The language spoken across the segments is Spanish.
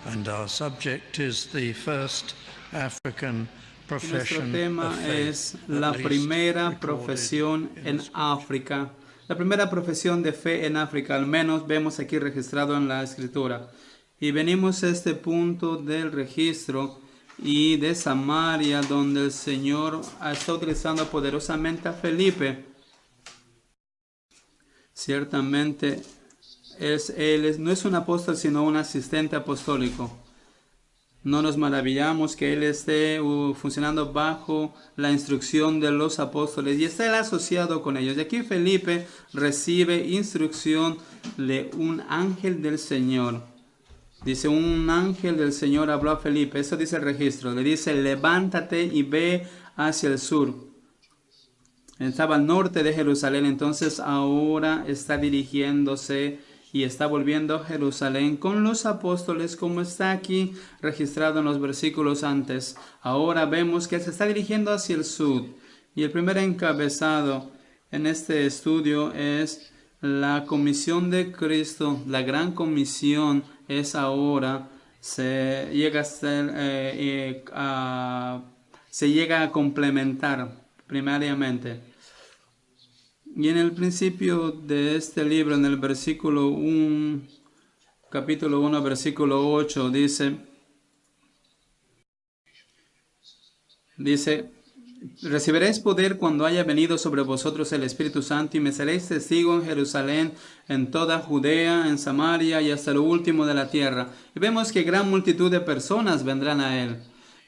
And our subject is the first African Nuestro profession tema of faith, es la at least primera recorded profesión in en the scripture. África. La primera profesión de fe en África, al menos vemos aquí registrado en la escritura. Y venimos a este punto del registro y de Samaria, donde el Señor está utilizando poderosamente a Felipe. Ciertamente, no es un apóstol, sino un asistente apostólico. No nos maravillamos que él esté funcionando bajo la instrucción de los apóstoles y está él asociado con ellos. Y aquí Felipe recibe instrucción de un ángel del Señor. Dice, un ángel del Señor habló a Felipe. Eso dice el registro. Le dice, levántate y ve hacia el sur. Estaba al norte de Jerusalén, entonces ahora está dirigiéndose y está volviendo a Jerusalén con los apóstoles, como está aquí registrado en los versículos antes. Ahora vemos que se está dirigiendo hacia el sur. Y el primer encabezado en este estudio es la comisión de Cristo. La gran comisión es ahora, se llega a complementar primariamente. Y en el principio de este libro, en el versículo 1, capítulo 1, versículo 8, dice, recibiréis poder cuando haya venido sobre vosotros el Espíritu Santo y me seréis testigo en Jerusalén, en toda Judea, en Samaria y hasta lo último de la tierra. Y vemos que gran multitud de personas vendrán a él.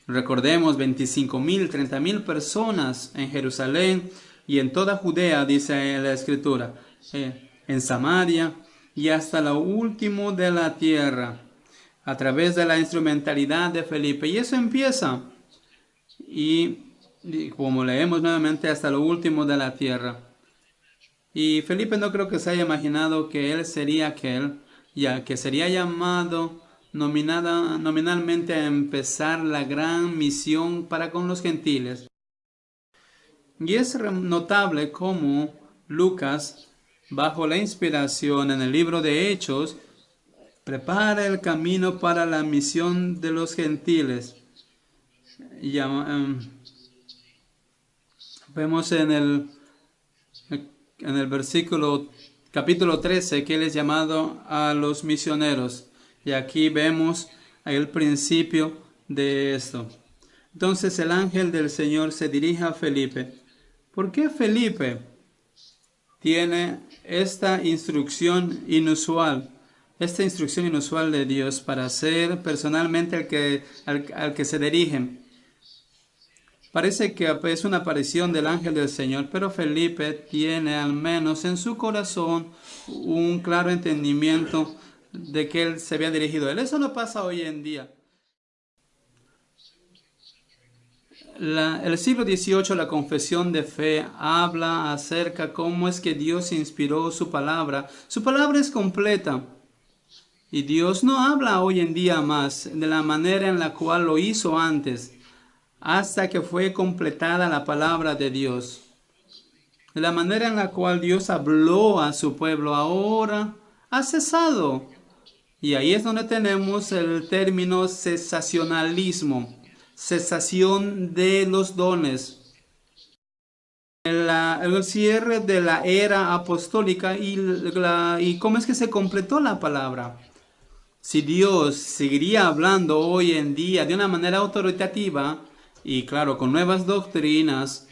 Recordemos 25,000, 30,000 personas en Jerusalén y en toda Judea, dice la Escritura, en Samaria y hasta lo último de la tierra, a través de la instrumentalidad de Felipe. Y eso empieza, y como leemos nuevamente, hasta lo último de la tierra. Y Felipe no creo que se haya imaginado que él sería aquel, ya que sería llamado nominalmente a empezar la gran misión para con los gentiles. Y es notable cómo Lucas, bajo la inspiración en el libro de Hechos, prepara el camino para la misión de los gentiles. Vemos en el versículo capítulo 13 que él es llamado a los misioneros. Y aquí vemos el principio de esto. Entonces el ángel del Señor se dirige a Felipe. ¿Por qué Felipe tiene esta instrucción inusual? Esta instrucción inusual de Dios para ser personalmente al que se dirigen. Parece que es una aparición del ángel del Señor, pero Felipe tiene al menos en su corazón un claro entendimiento de que él se había dirigido a él. Eso no pasa hoy en día. El siglo XVIII, la confesión de fe, habla acerca de cómo es que Dios inspiró su palabra. Su palabra es completa. Y Dios no habla hoy en día más de la manera en la cual lo hizo antes, hasta que fue completada la palabra de Dios. De la manera en la cual Dios habló a su pueblo ahora ha cesado. Y ahí es donde tenemos el término cesacionalismo. Cesación de los dones. El cierre de la era apostólica y cómo es que se completó la palabra. Si Dios seguiría hablando hoy en día de una manera autoritativa y claro, con nuevas doctrinas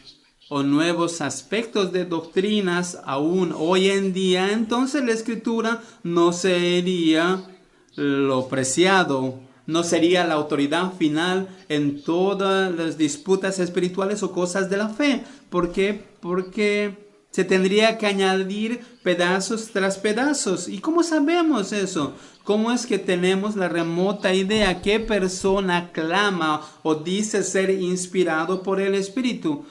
o nuevos aspectos de doctrinas aún hoy en día, entonces la Escritura no sería lo preciado, no sería la autoridad final en todas las disputas espirituales o cosas de la fe. ¿Por qué? Porque se tendría que añadir pedazos tras pedazos. ¿Y cómo sabemos eso? ¿Cómo es que tenemos la remota idea qué persona clama o dice ser inspirado por el Espíritu?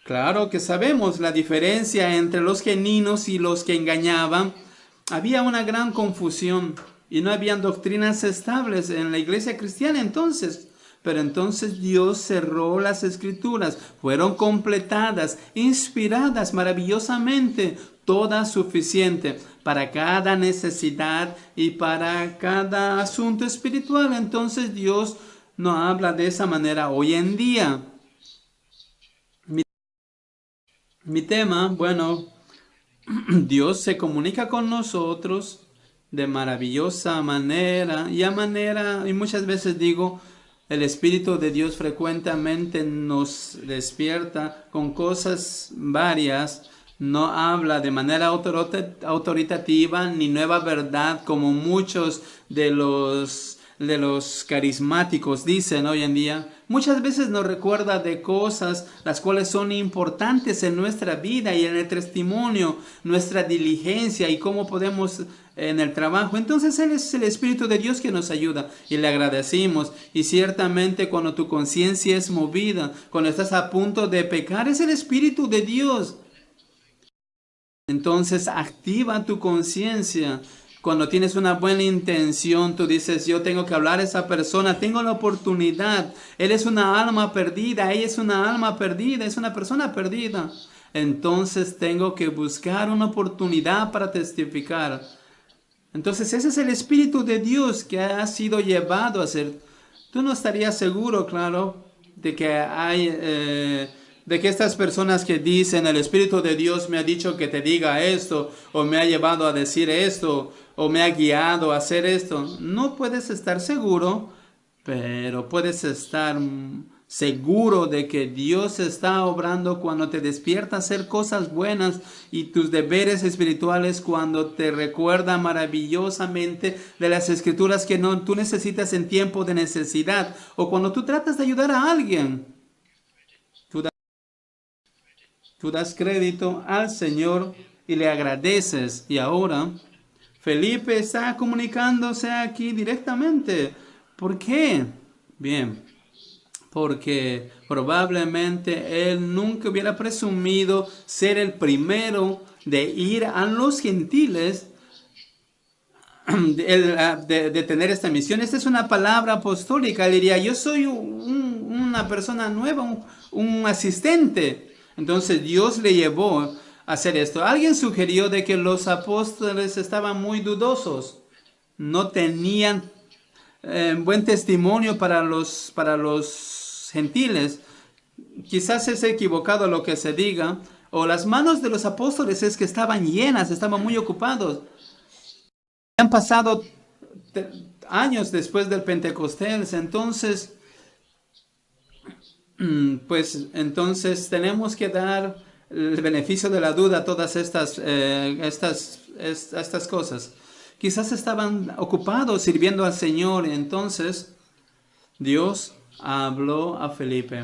Claro que sabemos la diferencia entre los genuinos y los que engañaban. Había una gran confusión. Y no habían doctrinas estables en la iglesia cristiana entonces. Pero entonces Dios cerró las Escrituras. Fueron completadas, inspiradas maravillosamente, todas suficientes para cada necesidad y para cada asunto espiritual. Entonces Dios no habla de esa manera hoy en día. Mi tema, bueno, Dios se comunica con nosotros de maravillosa manera y muchas veces digo, el Espíritu de Dios frecuentemente nos despierta con cosas varias, no habla de manera autoritativa ni nueva verdad como muchos de los carismáticos dicen hoy en día. Muchas veces nos recuerda de cosas las cuales son importantes en nuestra vida y en el testimonio, nuestra diligencia y cómo podemos en el trabajo. Entonces Él es el Espíritu de Dios que nos ayuda y le agradecimos. Y ciertamente cuando tu conciencia es movida, cuando estás a punto de pecar, es el Espíritu de Dios. Entonces activa tu conciencia. Cuando tienes una buena intención, tú dices, yo tengo que hablar a esa persona, tengo la oportunidad. Él es una alma perdida, ella es una alma perdida, es una persona perdida. Entonces tengo que buscar una oportunidad para testificar. Entonces ese es el Espíritu de Dios que ha sido llevado a ser. Tú no estarías seguro, claro, de que de que estas personas que dicen el Espíritu de Dios me ha dicho que te diga esto, o me ha llevado a decir esto, o me ha guiado a hacer esto. No puedes estar seguro, pero puedes estar seguro de que Dios está obrando cuando te despierta a hacer cosas buenas y tus deberes espirituales cuando te recuerda maravillosamente de las escrituras que tú necesitas en tiempo de necesidad o cuando tú tratas de ayudar a alguien. Tú das crédito al Señor y le agradeces. Y ahora Felipe está comunicándose aquí directamente. ¿Por qué? Bien, porque probablemente él nunca hubiera presumido ser el primero de ir a los gentiles de tener esta misión. Esta es una palabra apostólica. Él diría, yo soy una persona nueva, un asistente. Entonces Dios le llevó a hacer esto. Alguien sugirió de que los apóstoles estaban muy dudosos. No tenían buen testimonio para los gentiles. Quizás es equivocado lo que se diga. O las manos de los apóstoles es que estaban llenas, estaban muy ocupados. Han pasado años después del Pentecostés, entonces entonces tenemos que dar el beneficio de la duda a todas estas cosas. Quizás estaban ocupados sirviendo al Señor. Entonces Dios habló a Felipe.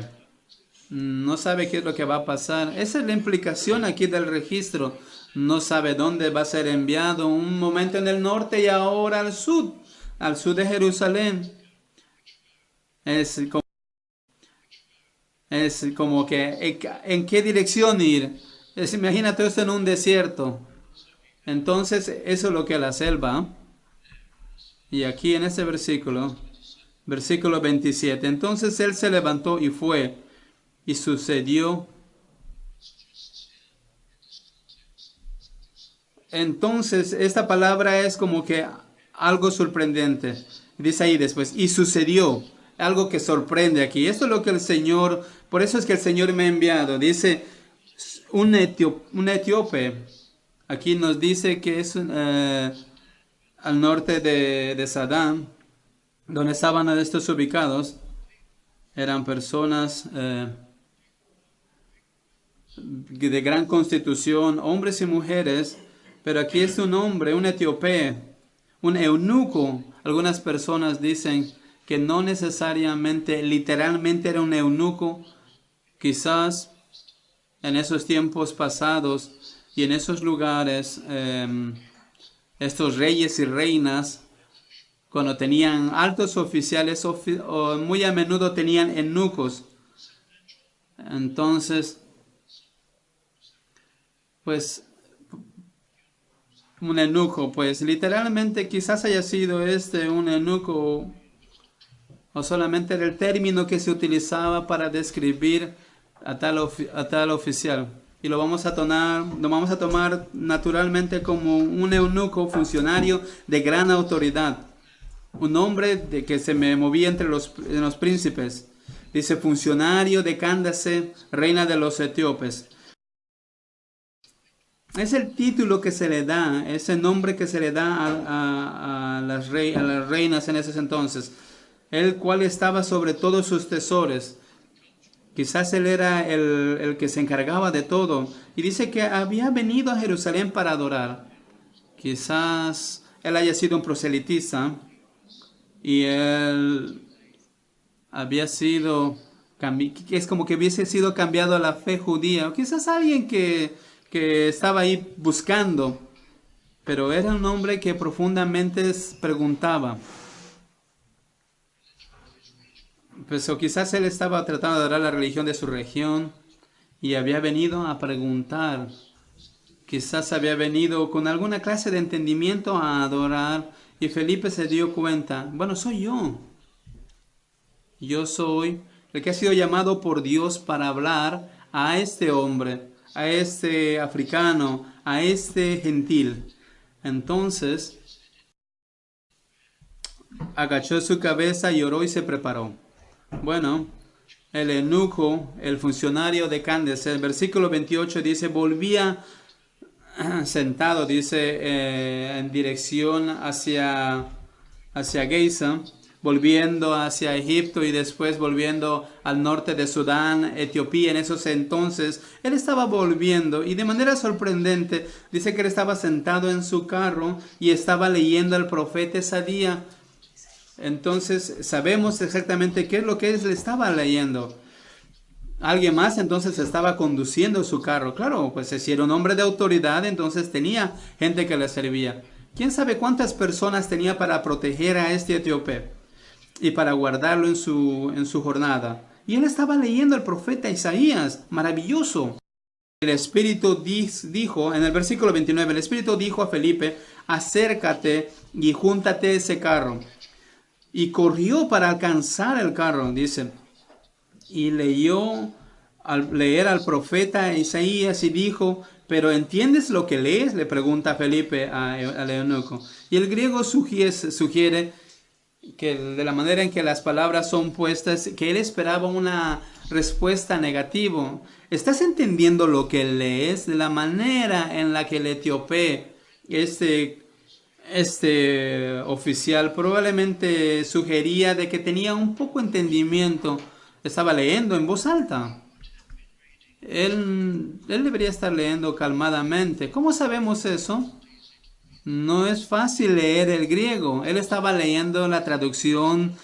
No sabe qué es lo que va a pasar. Esa es la implicación aquí del registro. No sabe dónde va a ser enviado. Un momento en el norte y ahora al sur de Jerusalén. Es como que, ¿en qué dirección ir? Imagínate esto en un desierto. Entonces, eso es lo que la selva. Y aquí en este versículo 27. Entonces él se levantó y fue. Y sucedió. Entonces, esta palabra es como que algo sorprendente. Dice ahí después, y sucedió. Algo que sorprende aquí. Esto es lo que el Señor, por eso es que el Señor me ha enviado. Dice, un etíope. Aquí nos dice que es al norte de Sadán, donde estaban estos ubicados. Eran personas de gran constitución, hombres y mujeres. Pero aquí es un hombre, un etíope, un eunuco. Algunas personas dicen que no necesariamente, literalmente era un eunuco. Quizás en esos tiempos pasados y en esos lugares, estos reyes y reinas, cuando tenían altos oficiales, muy a menudo tenían eunucos. Entonces, pues, un eunuco, pues literalmente quizás haya sido un eunuco, o solamente era el término que se utilizaba para describir a tal oficial. y lo vamos a tomar naturalmente como un eunuco funcionario de gran autoridad. Un hombre de que se me movía entre los príncipes. Dice, funcionario de Candace, reina de los etíopes. Es el título que se le da, ese nombre que se le da a las reinas en ese entonces, el cual estaba sobre todos sus tesoros. Quizás él era el que se encargaba de todo. Y dice que había venido a Jerusalén para adorar. Quizás él haya sido un proselitista y él había sido, es como que hubiese sido cambiado a la fe judía. O quizás alguien que estaba ahí buscando, pero era un hombre que profundamente preguntaba. Pues o quizás él estaba tratando de adorar la religión de su región y había venido a preguntar. Quizás había venido con alguna clase de entendimiento a adorar y Felipe se dio cuenta, bueno, soy yo. Yo soy el que ha sido llamado por Dios para hablar a este hombre, a este africano, a este gentil. Entonces, agachó su cabeza, lloró y se preparó. Bueno, el eunuco, el funcionario de Candace, el versículo 28 dice, volvía sentado, dice, en dirección hacia Geisa, volviendo hacia Egipto y después volviendo al norte de Sudán, Etiopía. En esos entonces, él estaba volviendo y de manera sorprendente, dice que él estaba sentado en su carro y estaba leyendo al profeta ese día. Entonces, sabemos exactamente qué es lo que él estaba leyendo. Alguien más entonces estaba conduciendo su carro. Claro, pues si era un hombre de autoridad, entonces tenía gente que le servía. ¿Quién sabe cuántas personas tenía para proteger a este etíope y para guardarlo en su jornada? Y él estaba leyendo al profeta Isaías. Maravilloso. El Espíritu dijo, en el versículo 29, el Espíritu dijo a Felipe, acércate y júntate ese carro. Y corrió para alcanzar el carro, dice. Y leyó al leer al profeta Isaías y dijo, ¿pero entiendes lo que lees? Le pregunta Felipe al eunuco. Y el griego sugiere que de la manera en que las palabras son puestas, que él esperaba una respuesta negativa. ¿Estás entendiendo lo que lees? De la manera en la que el etíope, este oficial probablemente sugería de que tenía un poco entendimiento. Estaba leyendo en voz alta. Él debería estar leyendo calmadamente. ¿Cómo sabemos eso? No es fácil leer el griego. Él estaba leyendo la traducción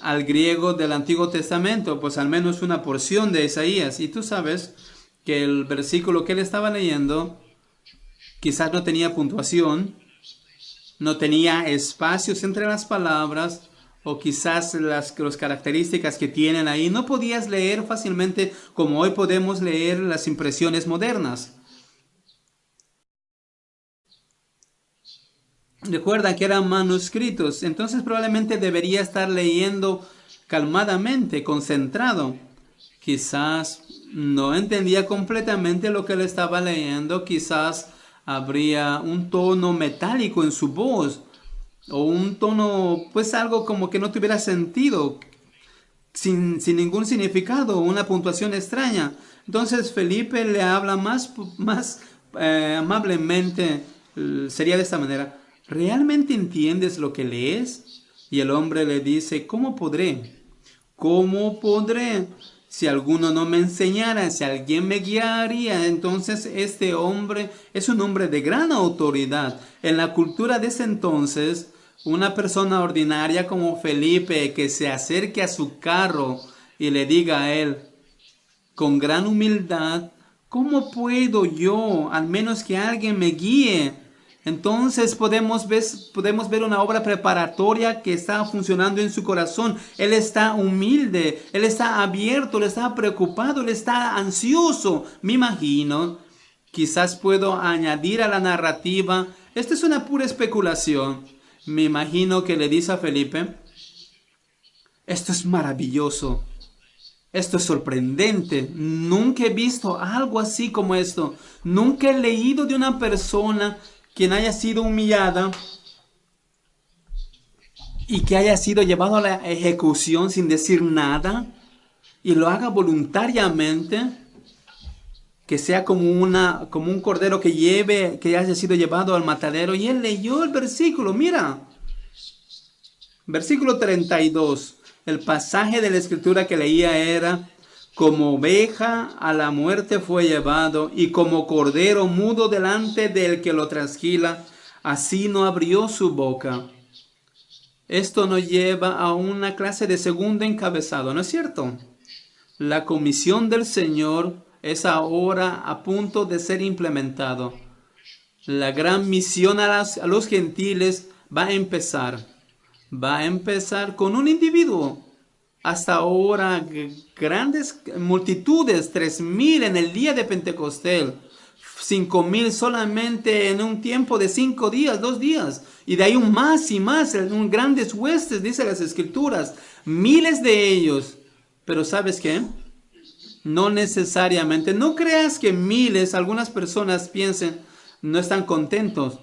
al griego del Antiguo Testamento, pues al menos una porción de Isaías. Y tú sabes que el versículo que él estaba leyendo quizás no tenía puntuación, no tenía espacios entre las palabras, o quizás las características que tienen ahí. No podías leer fácilmente como hoy podemos leer las impresiones modernas. Recuerda que eran manuscritos, entonces probablemente debería estar leyendo calmadamente, concentrado. Quizás no entendía completamente lo que él estaba leyendo, quizás habría un tono metálico en su voz, o un tono, pues algo como que no tuviera sentido, sin ningún significado, una puntuación extraña. Entonces Felipe le habla más amablemente, sería de esta manera, ¿realmente entiendes lo que lees? Y el hombre le dice, ¿cómo podré? ¿Cómo podré? Si alguno no me enseñara, si alguien me guiaría. Entonces este hombre es un hombre de gran autoridad. En la cultura de ese entonces, una persona ordinaria como Felipe que se acerque a su carro y le diga a él con gran humildad, ¿cómo puedo yo, al menos que alguien me guíe? Entonces podemos ver una obra preparatoria que está funcionando en su corazón. Él está humilde, él está abierto, él está preocupado, él está ansioso. Me imagino, quizás puedo añadir a la narrativa, esta es una pura especulación. Me imagino que le dice a Felipe, esto es maravilloso. Esto es sorprendente. Nunca he visto algo así como esto. Nunca he leído de una persona quien haya sido humillada y que haya sido llevado a la ejecución sin decir nada y lo haga voluntariamente, que sea como un cordero que haya sido llevado al matadero. Y él leyó el versículo, mira, versículo 32. El pasaje de la escritura que leía era: como oveja a la muerte fue llevado, y como cordero mudo delante del que lo trasquila, así no abrió su boca. Esto nos lleva a una clase de segundo encabezado, ¿no es cierto? La comisión del Señor es ahora a punto de ser implementado. La gran misión a los gentiles va a empezar. Va a empezar con un individuo. Hasta ahora grandes multitudes, 3,000 en el día de Pentecostés, 5,000 solamente en un tiempo de 5 días, 2 días, y de ahí un más y más, un grandes huestes, dice las escrituras, miles de ellos. Pero ¿sabes qué? No necesariamente, no creas que miles, algunas personas piensen, no están contentos.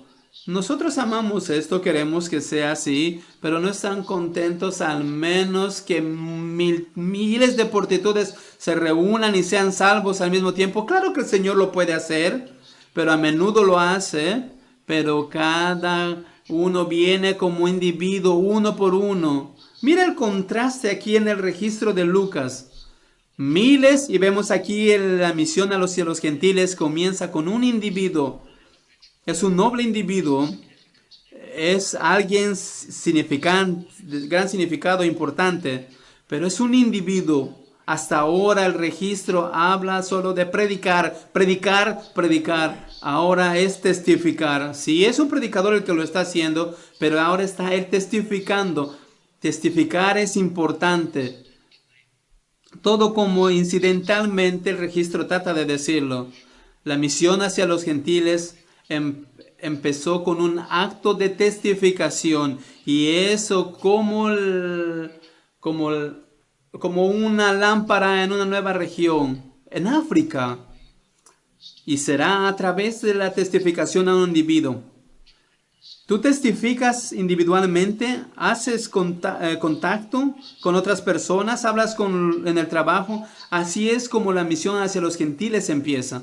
Nosotros amamos esto, queremos que sea así, pero no están contentos al menos que miles de multitudes se reúnan y sean salvos al mismo tiempo. Claro que el Señor lo puede hacer, pero a menudo lo hace, pero cada uno viene como individuo, uno por uno. Mira el contraste aquí en el registro de Lucas. Miles, y vemos aquí la misión a los cielos gentiles comienza con un individuo. Es un noble individuo, es alguien significante, de gran significado importante, pero es un individuo. Hasta ahora el registro habla solo de predicar, predicar, predicar. Ahora es testificar. Sí, es un predicador el que lo está haciendo, pero ahora está él testificando. Testificar es importante. Todo como incidentalmente el registro trata de decirlo. La misión hacia los gentiles empezó con un acto de testificación, y eso como una lámpara en una nueva región, en África, y será a través de la testificación a un individuo. Tú testificas individualmente, haces contacto con otras personas, hablas en el trabajo. Así es como la misión hacia los gentiles empieza,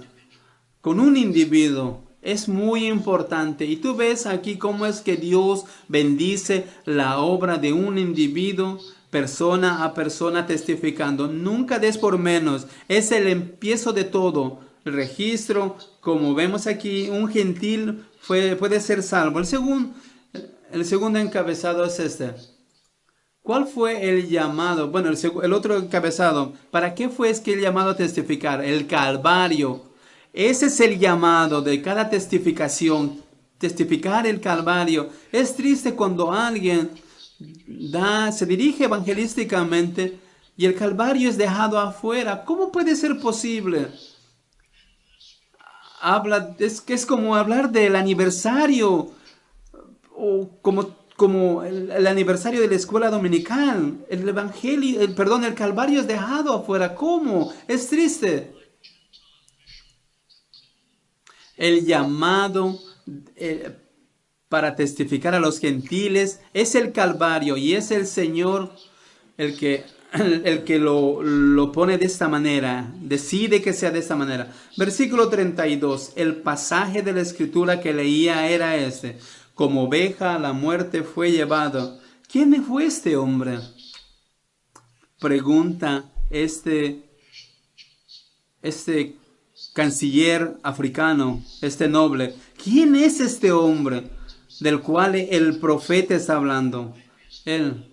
con un individuo. Es muy importante. Y tú ves aquí cómo es que Dios bendice la obra de un individuo, persona a persona, testificando. Nunca des por menos. Es el empiezo de todo. El registro, como vemos aquí, un gentil puede ser salvo. El segundo encabezado es este. ¿Cuál fue el llamado? Bueno, el otro encabezado. ¿Para qué fue el llamado a testificar? El Calvario. Ese es el llamado de cada testificación. Testificar el Calvario. Es triste cuando alguien se dirige evangelísticamente y el Calvario es dejado afuera. ¿Cómo puede ser posible? Es como hablar del aniversario, o como el aniversario de la escuela dominical. El Calvario es dejado afuera. ¿Cómo? Es triste. El llamado para testificar a los gentiles es el Calvario, y es el Señor el que lo pone de esta manera, decide que sea de esta manera. Versículo 32, el pasaje de la escritura que leía era este: como oveja a la muerte fue llevado. ¿Quién fue este hombre? Pregunta este canciller africano, este noble. ¿Quién es este hombre del cual el profeta está hablando? Él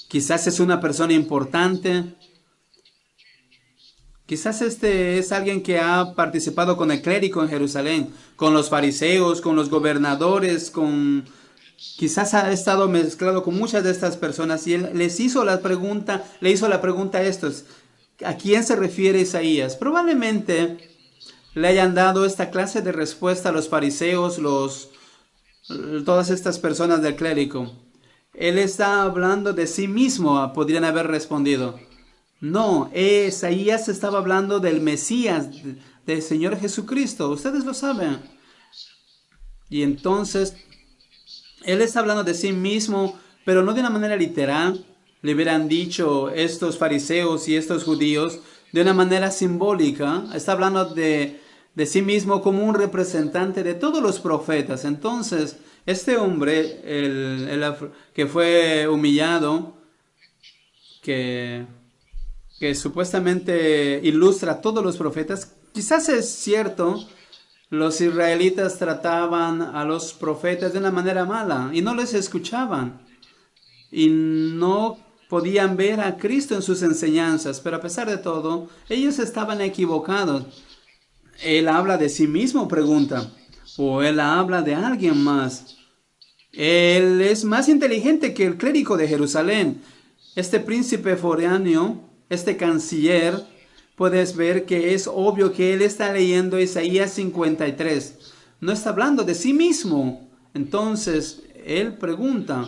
quizás es una persona importante. Quizás es alguien que ha participado con el clérigo en Jerusalén, con los fariseos, con los gobernadores, quizás ha estado mezclado con muchas de estas personas, y él le hizo la pregunta a estos: ¿a quién se refiere Isaías? Probablemente le hayan dado esta clase de respuesta a los fariseos, todas estas personas del clérigo. Él está hablando de sí mismo, podrían haber respondido. No, Isaías estaba hablando del Mesías, del Señor Jesucristo. Ustedes lo saben. Y entonces, él está hablando de sí mismo, pero no de una manera literal. Le hubieran dicho estos fariseos y estos judíos de una manera simbólica. Está hablando de sí mismo como un representante de todos los profetas. Entonces, este hombre, que fue humillado, que supuestamente ilustra a todos los profetas, quizás es cierto, los israelitas trataban a los profetas de una manera mala y no les escuchaban y no podían ver a Cristo en sus enseñanzas, pero a pesar de todo, ellos estaban equivocados. Él habla de sí mismo, pregunta, o él habla de alguien más. Él es más inteligente que el clérigo de Jerusalén. Este príncipe foráneo, este canciller, puedes ver que es obvio que él está leyendo Isaías 53. No está hablando de sí mismo. Entonces, él pregunta.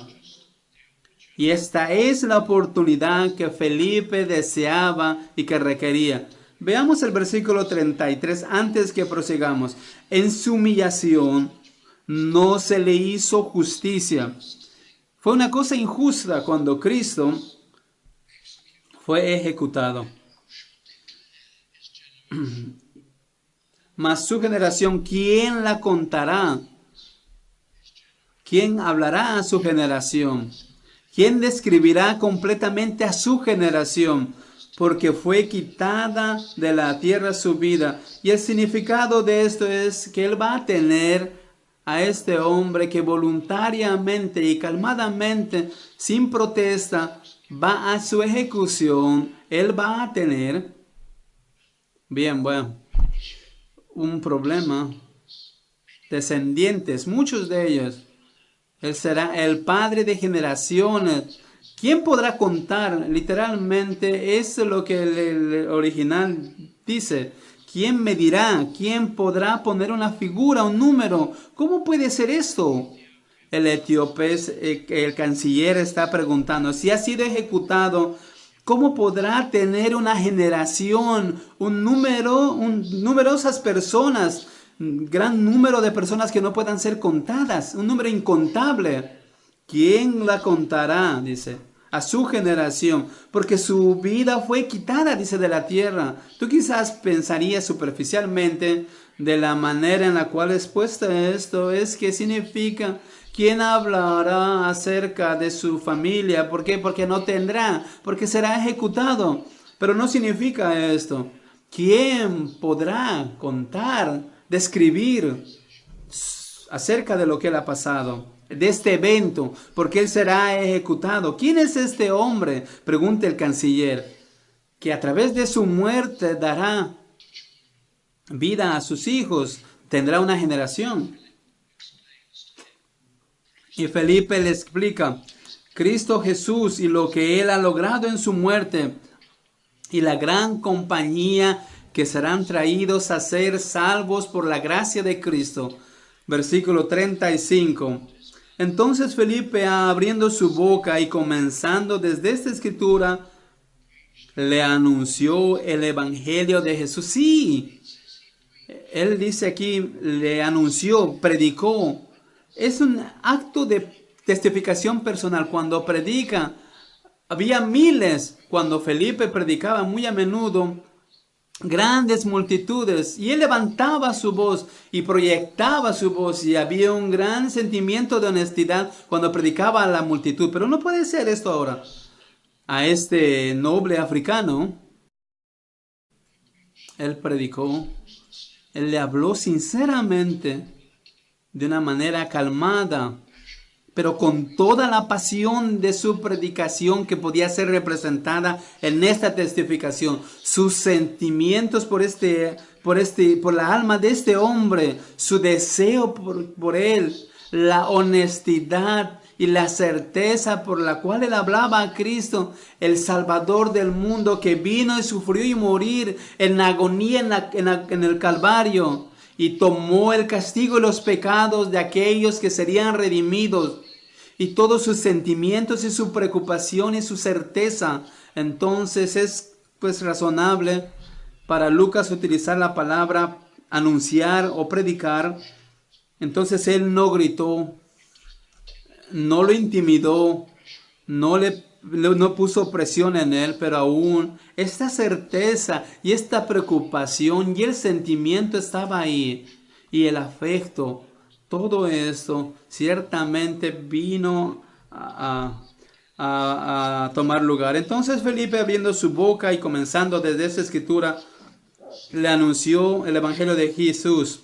Y esta es la oportunidad que Felipe deseaba y que requería. Veamos el versículo 33 antes que prosigamos. En su humillación no se le hizo justicia. Fue una cosa injusta cuando Cristo fue ejecutado. Mas su generación, ¿quién la contará? ¿Quién hablará a su generación? ¿Quién describirá completamente a su generación? Porque fue quitada de la tierra su vida. Y el significado de esto es que él va a tener a este hombre que voluntariamente y calmadamente, sin protesta, va a su ejecución. Él va a tener, un problema. Descendientes, muchos de ellos. Él será el padre de generaciones. ¿Quién podrá contar? Literalmente es lo que el original dice. ¿Quién medirá? ¿Quién podrá poner una figura, un número? ¿Cómo puede ser esto? El etíope, el canciller, está preguntando, si ha sido ejecutado, ¿cómo podrá tener una generación, numerosas personas, un gran número de personas que no puedan ser contadas, un número incontable? ¿Quién la contará? Dice, a su generación, porque su vida fue quitada, dice, de la tierra. Tú quizás pensarías superficialmente de la manera en la cual es puesta esto, es que significa, ¿quién hablará acerca de su familia? ¿Por qué? Porque no tendrá, porque será ejecutado. Pero no significa esto. ¿Quién podrá contar, describir acerca de lo que él ha pasado, de este evento, porque él será ejecutado? ¿Quién es este hombre? Pregunta el canciller, que a través de su muerte dará vida a sus hijos, tendrá una generación. Y Felipe le explica, Cristo Jesús y lo que él ha logrado en su muerte y la gran compañía que serán traídos a ser salvos por la gracia de Cristo. Versículo 35. Entonces Felipe, abriendo su boca y comenzando desde esta escritura, le anunció el evangelio de Jesús. Sí, él dice aquí, le anunció, predicó. Es un acto de testificación personal. Cuando predica, había miles. Cuando Felipe predicaba muy a menudo, grandes multitudes, y él levantaba su voz y proyectaba su voz, y había un gran sentimiento de honestidad cuando predicaba a la multitud. Pero no puede ser esto ahora. A este noble africano, él predicó, él le habló sinceramente, de una manera calmada, pero con toda la pasión de su predicación que podía ser representada en esta testificación. Sus sentimientos por la alma de este hombre, su deseo por él, la honestidad y la certeza por la cual él hablaba a Cristo, el Salvador del mundo, que vino y sufrió y morir en agonía en el Calvario, y tomó el castigo y los pecados de aquellos que serían redimidos, y todos sus sentimientos y su preocupación y su certeza. Entonces es pues razonable para Lucas utilizar la palabra anunciar o predicar. Entonces él no gritó, no lo intimidó, no puso presión en él, pero aún esta certeza y esta preocupación y el sentimiento estaba ahí, y el afecto, todo esto ciertamente vino a tomar lugar. Entonces Felipe, abriendo su boca y comenzando desde esa escritura, le anunció el evangelio de Jesús.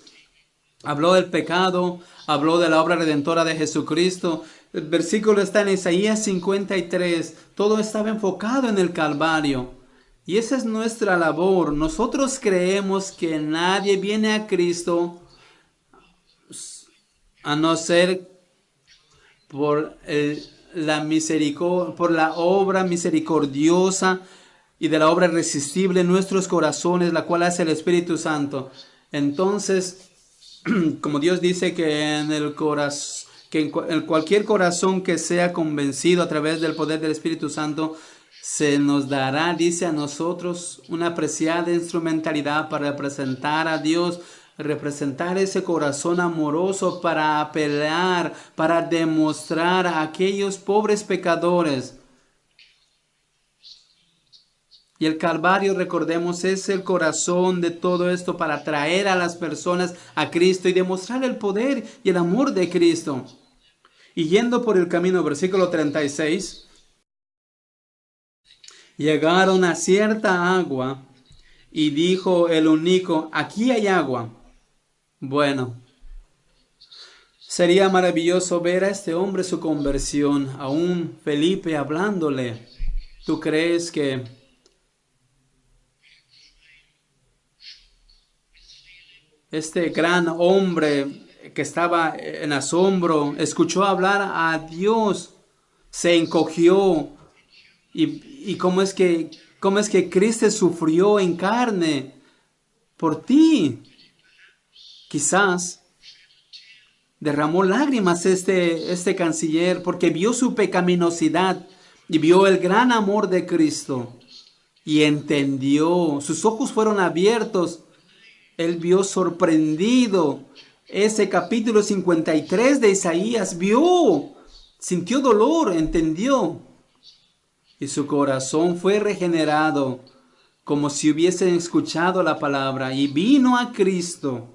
Habló del pecado, habló de la obra redentora de Jesucristo. El versículo está en Isaías 53. Todo estaba enfocado en el Calvario. Y esa es nuestra labor. Nosotros creemos que nadie viene a Cristo a no ser por por la obra misericordiosa y de la obra irresistible en nuestros corazones, la cual hace el Espíritu Santo. Entonces, como Dios dice que en cualquier corazón que sea convencido a través del poder del Espíritu Santo, se nos dará, dice a nosotros, una apreciada instrumentalidad para representar a Dios, representar ese corazón amoroso, para apelar, para demostrar a aquellos pobres pecadores. Y el Calvario, recordemos, es el corazón de todo esto, para traer a las personas a Cristo y demostrar el poder y el amor de Cristo. Y yendo por el camino, versículo 36, llegaron a cierta agua y dijo el eunuco: aquí hay agua. Bueno, sería maravilloso ver a este hombre su conversión, aún Felipe hablándole. ¿Tú crees que este gran hombre que estaba en asombro escuchó hablar a Dios, se encogió? ¿Y cómo es que Cristo sufrió en carne por ti? Quizás derramó lágrimas este canciller, porque vio su pecaminosidad y vio el gran amor de Cristo y entendió. Sus ojos fueron abiertos. Él vio sorprendido ese capítulo 53 de Isaías. Vio, sintió dolor, entendió. Y su corazón fue regenerado, como si hubiesen escuchado la palabra, y vino a Cristo.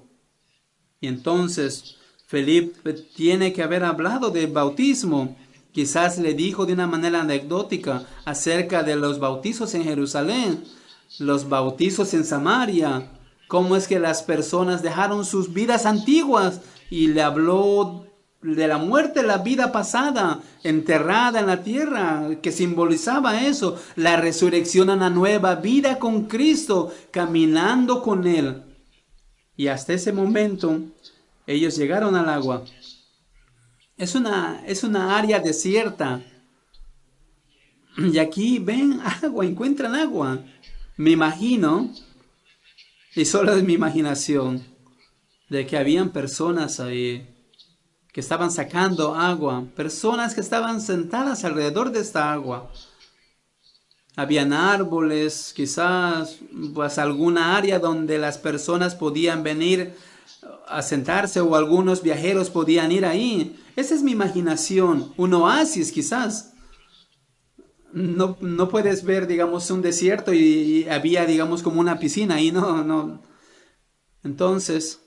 Y entonces Felipe tiene que haber hablado del bautismo. Quizás le dijo de una manera anecdótica acerca de los bautizos en Jerusalén, los bautizos en Samaria, cómo es que las personas dejaron sus vidas antiguas, y le habló de la muerte, la vida pasada, enterrada en la tierra, que simbolizaba eso, la resurrección a una nueva vida con Cristo, caminando con Él. Y hasta ese momento, ellos llegaron al agua. Es una área desierta. Y aquí ven agua, encuentran agua. Me imagino, y solo es mi imaginación, de que habían personas ahí que estaban sacando agua, personas que estaban sentadas alrededor de esta agua. Habían árboles, quizás pues alguna área donde las personas podían venir a sentarse, o algunos viajeros podían ir ahí. Esa es mi imaginación, un oasis quizás. No puedes ver, digamos, un desierto y había, digamos, como una piscina ahí, no. Entonces,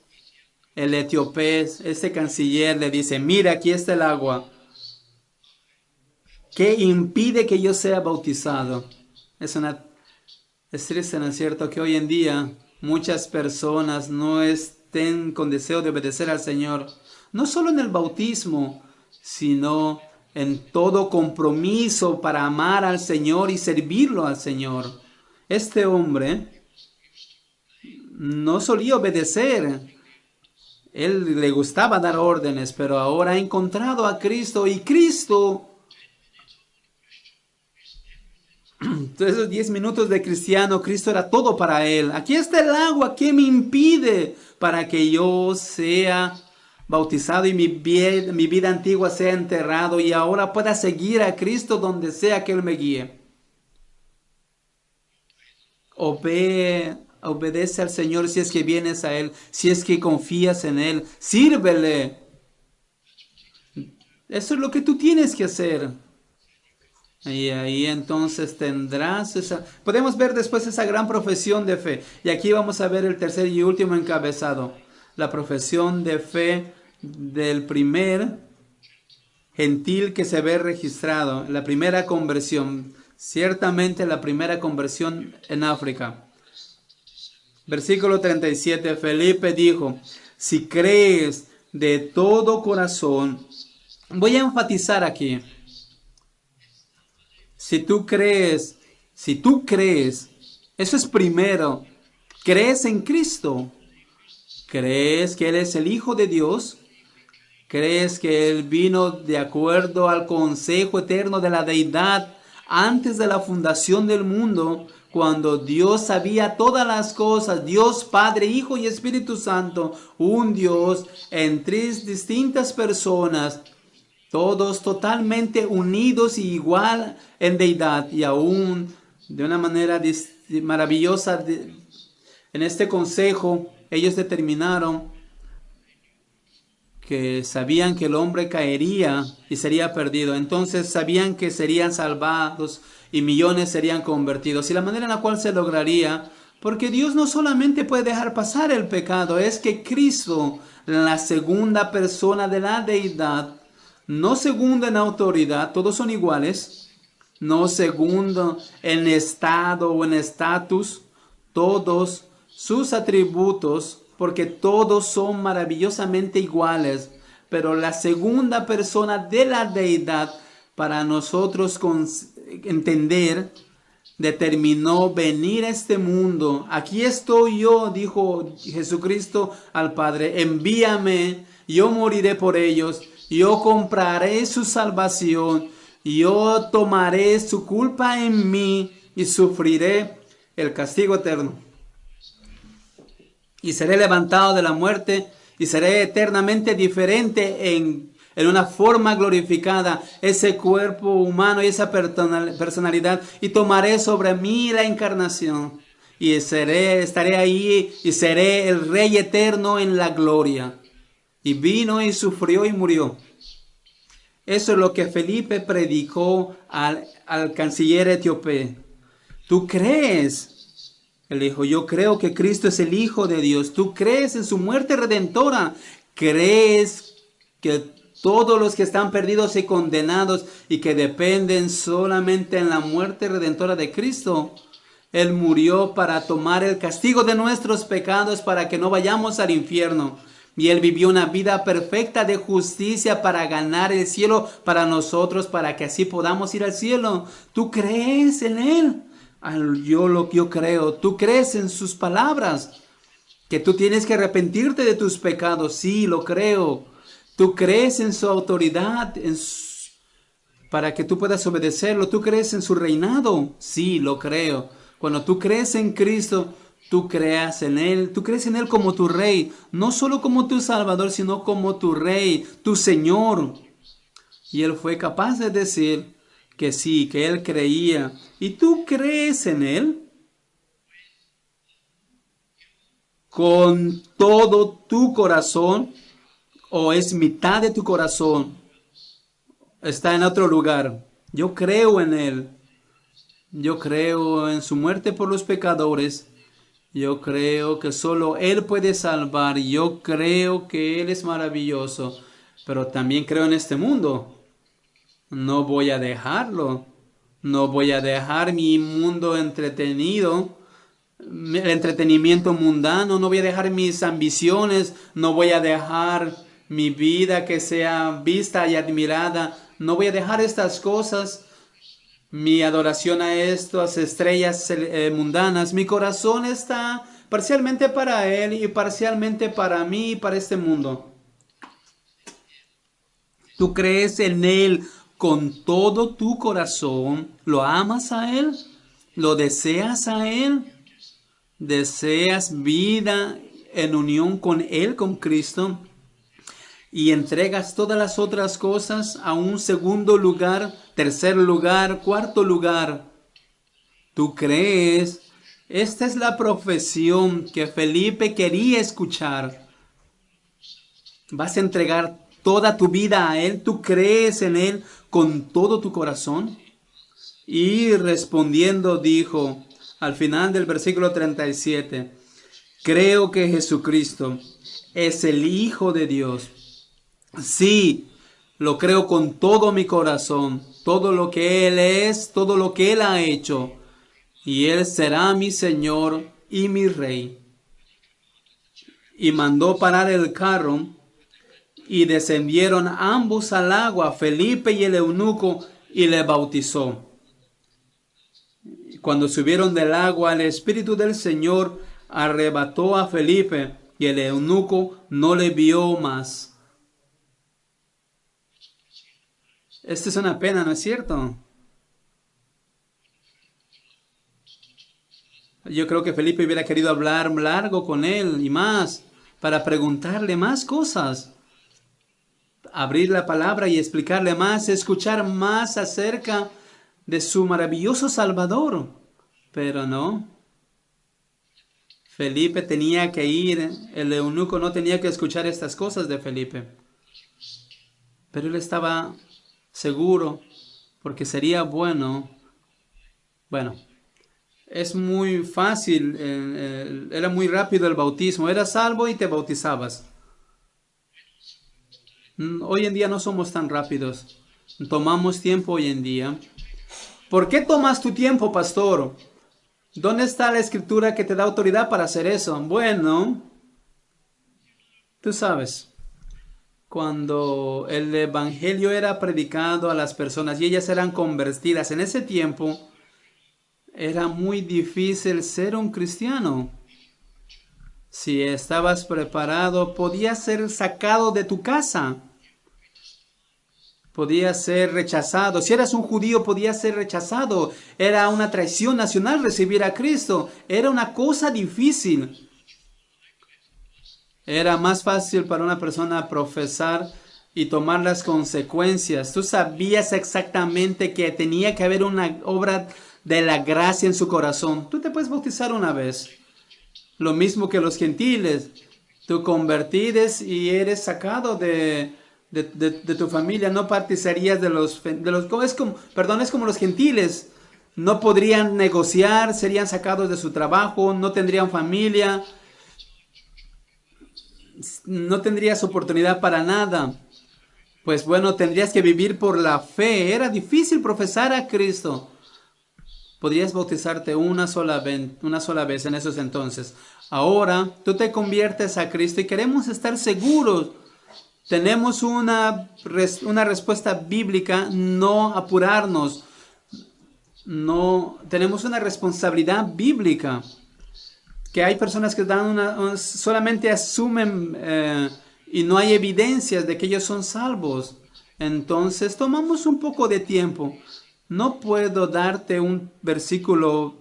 el etíope, este canciller, le dice: mira, aquí está el agua. ¿Qué impide que yo sea bautizado? Es triste, ¿no es cierto?, que hoy en día muchas personas no estén con deseo de obedecer al Señor, no solo en el bautismo, sino en todo compromiso para amar al Señor y servirlo al Señor. Este hombre no solía obedecer. Él le gustaba dar órdenes, pero ahora ha encontrado a Cristo, y Cristo, esos 10 minutos de cristiano, Cristo era todo para él. Aquí está el agua, ¿qué me impide para que yo sea bautizado y mi vida antigua sea enterrado, y ahora pueda seguir a Cristo donde sea que Él me guíe? Obedece al Señor si es que vienes a Él, si es que confías en Él, sírvele. Eso es lo que tú tienes que hacer. Y ahí entonces tendrás esa... Podemos ver después esa gran profesión de fe. Y aquí vamos a ver el tercer y último encabezado. La profesión de fe del primer gentil que se ve registrado. La primera conversión. Ciertamente la primera conversión en África. Versículo 37. Felipe dijo, si crees de todo corazón... Voy a enfatizar aquí. Si tú crees, eso es primero. ¿Crees en Cristo? ¿Crees que Él es el Hijo de Dios? ¿Crees que Él vino de acuerdo al consejo eterno de la deidad antes de la fundación del mundo, cuando Dios sabía todas las cosas, Dios Padre, Hijo y Espíritu Santo, un Dios en tres distintas personas, todos totalmente unidos y igual en deidad, y aún de una manera maravillosa en este consejo ellos determinaron que sabían que el hombre caería y sería perdido. Entonces sabían que serían salvados y millones serían convertidos. Y la manera en la cual se lograría, porque Dios no solamente puede dejar pasar el pecado, es que Cristo, la segunda persona de la deidad, no segundo en autoridad, todos son iguales, no segundo en estado o en estatus, todos sus atributos, porque todos son maravillosamente iguales, pero la segunda persona de la deidad, para nosotros entender, determinó venir a este mundo. Aquí estoy yo, dijo Jesucristo al Padre, envíame, yo moriré por ellos, yo compraré su salvación, yo tomaré su culpa en mí y sufriré el castigo eterno. Y seré levantado de la muerte y seré eternamente diferente en una forma glorificada, ese cuerpo humano y esa personalidad, y tomaré sobre mí la encarnación y estaré ahí y seré el Rey eterno en la gloria. Y vino y sufrió y murió. Eso es lo que Felipe predicó al canciller etíope. ¿Tú crees? Él dijo, yo creo que Cristo es el Hijo de Dios. ¿Tú crees en su muerte redentora? ¿Crees que todos los que están perdidos y condenados y que dependen solamente en la muerte redentora de Cristo? Él murió para tomar el castigo de nuestros pecados para que no vayamos al infierno. Y Él vivió una vida perfecta de justicia para ganar el cielo para nosotros, para que así podamos ir al cielo. ¿Tú crees en Él? Yo creo. ¿Tú crees en sus palabras? Que tú tienes que arrepentirte de tus pecados. Sí, lo creo. ¿Tú crees en su autoridad para que tú puedas obedecerlo? ¿Tú crees en su reinado? Sí, lo creo. Cuando tú crees en Cristo, tú creas en Él, tú crees en Él como tu Rey, no solo como tu Salvador, sino como tu Rey, tu Señor. Y Él fue capaz de decir que sí, que Él creía. ¿Y tú crees en Él? ¿Con todo tu corazón? ¿O es mitad de tu corazón? Está en otro lugar. Yo creo en Él. Yo creo en su muerte por los pecadores. Yo creo que solo Él puede salvar. Yo creo que Él es maravilloso. Pero también creo en este mundo. No voy a dejarlo. No voy a dejar mi mundo entretenido. El entretenimiento mundano. No voy a dejar mis ambiciones. No voy a dejar mi vida que sea vista y admirada. No voy a dejar estas cosas. Mi adoración a estas estrellas mundanas, mi corazón está parcialmente para Él y parcialmente para mí y para este mundo. ¿Tú crees en Él con todo tu corazón? ¿Lo amas a Él? ¿Lo deseas a Él? ¿Deseas vida en unión con Él, con Cristo? Y entregas todas las otras cosas a un segundo lugar, tercer lugar, cuarto lugar. ¿Tú crees Esta es la profesión que Felipe quería escuchar. ¿Vas a entregar toda tu vida a Él? ¿Tú crees en Él con todo tu corazón? Y respondiendo dijo, al final del versículo 37, creo que Jesucristo es el Hijo de Dios. Sí, lo creo con todo mi corazón, todo lo que Él es, todo lo que Él ha hecho, y Él será mi Señor y mi Rey. Y mandó parar el carro, y descendieron ambos al agua, Felipe y el eunuco, y le bautizó. Cuando subieron del agua, el Espíritu del Señor arrebató a Felipe, y el eunuco no le vio más. Esto es una pena, ¿no es cierto? Yo creo que Felipe hubiera querido hablar largo con él y más, para preguntarle más cosas, abrir la palabra y explicarle más, escuchar más acerca de su maravilloso Salvador. Pero no, Felipe tenía que ir, el eunuco no tenía que escuchar estas cosas de Felipe. Pero él estaba seguro, porque sería bueno, es muy fácil, era muy rápido el bautismo, eras salvo y te bautizabas. Hoy en día no somos tan rápidos, tomamos tiempo hoy en día. ¿Por qué tomas tu tiempo, pastor? ¿Dónde está la escritura que te da autoridad para hacer eso? Bueno, tú sabes, cuando el evangelio era predicado a las personas y ellas eran convertidas en ese tiempo, era muy difícil ser un cristiano. Si estabas preparado, podías ser sacado de tu casa. Podías ser rechazado. Si eras un judío, podías ser rechazado. Era una traición nacional recibir a Cristo. Era una cosa difícil. Era más fácil para una persona profesar y tomar las consecuencias. Tú sabías exactamente que tenía que haber una obra de la gracia en su corazón. Tú te puedes bautizar una vez. Lo mismo que los gentiles. Tú convertides y eres sacado de tu familia. No participarías es como los gentiles. No podrían negociar, serían sacados de su trabajo, no tendrían familia. No tendrías oportunidad para nada. Pues bueno, tendrías que vivir por la fe. Era difícil profesar a Cristo. Podrías bautizarte una sola vez en esos entonces. Ahora tú te conviertes a Cristo y queremos estar seguros. Tenemos una respuesta bíblica, no apurarnos. No, tenemos una responsabilidad bíblica. Que hay personas que solamente asumen y no hay evidencias de que ellos son salvos. Entonces tomamos un poco de tiempo. No puedo darte un versículo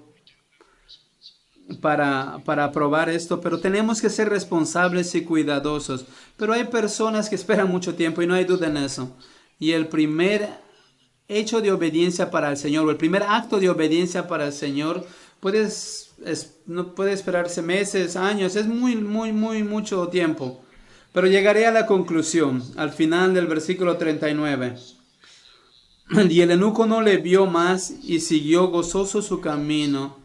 para probar esto, pero tenemos que ser responsables y cuidadosos. Pero hay personas que esperan mucho tiempo y no hay duda en eso. Y el primer hecho de obediencia para el Señor, o el primer acto de obediencia para el Señor, no puede esperarse meses, años, es mucho tiempo. Pero llegaré a la conclusión, al final del versículo 39. Y el eunuco no le vio más y siguió gozoso su camino.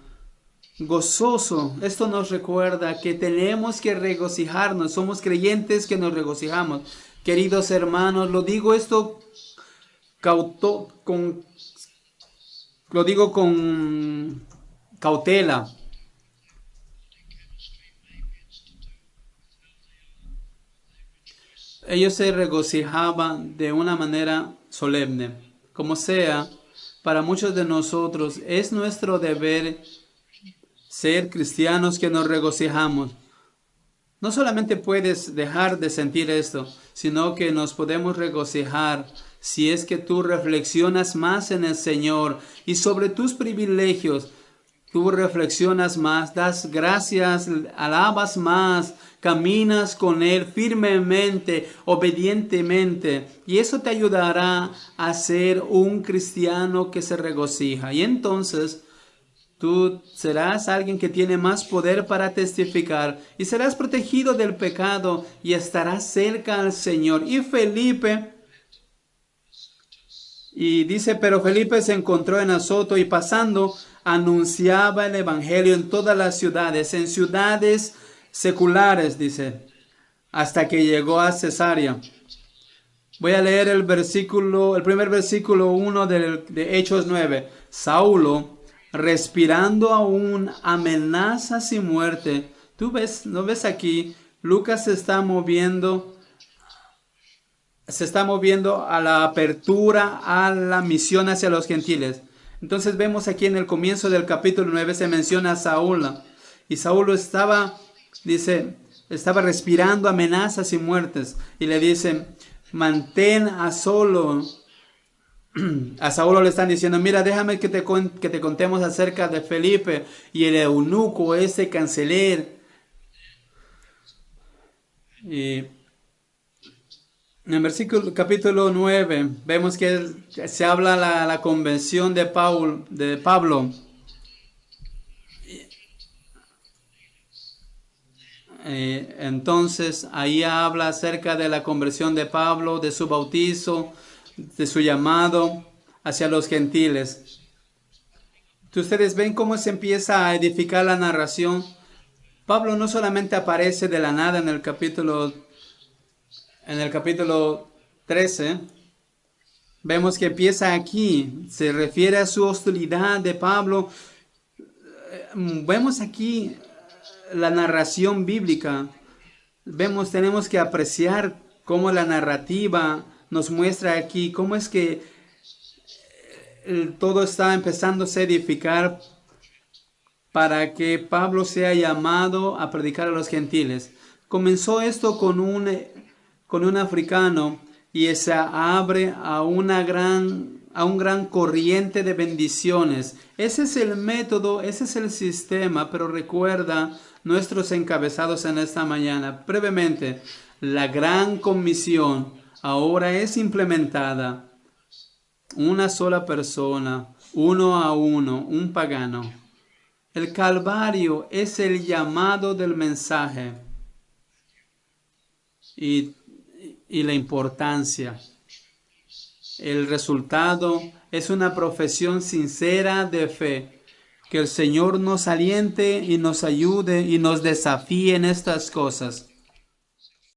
Gozoso, esto nos recuerda que tenemos que regocijarnos, somos creyentes que nos regocijamos. Queridos hermanos, lo digo con cautela. Ellos se regocijaban de una manera solemne. Como sea, para muchos de nosotros es nuestro deber ser cristianos que nos regocijamos. No solamente puedes dejar de sentir esto, sino que nos podemos regocijar si es que tú reflexionas más en el Señor y sobre tus privilegios. Tú reflexionas más, das gracias, alabas más, caminas con Él firmemente, obedientemente. Y eso te ayudará a ser un cristiano que se regocija. Y entonces Tú serás alguien que tiene más poder para testificar y serás protegido del pecado y estarás cerca al Señor. Y Felipe, y dice, pero Felipe se encontró en Azoto y pasando anunciaba el evangelio en todas las ciudades, en ciudades seculares, dice, hasta que llegó a Cesarea. Voy a leer el primer versículo 1 de Hechos 9. Saulo, respirando aún amenazas y muerte. Tú ves, ¿no ves aquí? Lucas se está moviendo a la apertura, a la misión hacia los gentiles. Entonces vemos aquí en el comienzo del capítulo 9 se menciona a Saúl. Y Saúl estaba respirando amenazas y muertes. Y le dice, mantén a Saulo. A Saulo le están diciendo, mira, déjame que te contemos acerca de Felipe y el eunuco, ese canciller. Y en el capítulo 9 vemos que se habla la convención de Pablo. Entonces ahí habla acerca de la conversión de Pablo, de su bautizo, de su llamado hacia los gentiles. Ustedes ven cómo se empieza a edificar la narración. Pablo no solamente aparece de la nada en el capítulo 13, vemos que empieza aquí, se refiere a su hostilidad de Pablo. Vemos aquí la narración bíblica. Tenemos que apreciar cómo la narrativa nos muestra aquí, cómo es que todo está empezándose a edificar para que Pablo sea llamado a predicar a los gentiles. Comenzó esto con un africano y se abre a un gran corriente de bendiciones. Ese es el método, ese es el sistema, pero recuerda nuestros encabezados en esta mañana. Brevemente, la gran comisión ahora es implementada. Una sola persona, uno a uno, un pagano. El Calvario es el llamado del mensaje y la importancia. El resultado es una profesión sincera de fe. Que el Señor nos aliente y nos ayude y nos desafíe en estas cosas.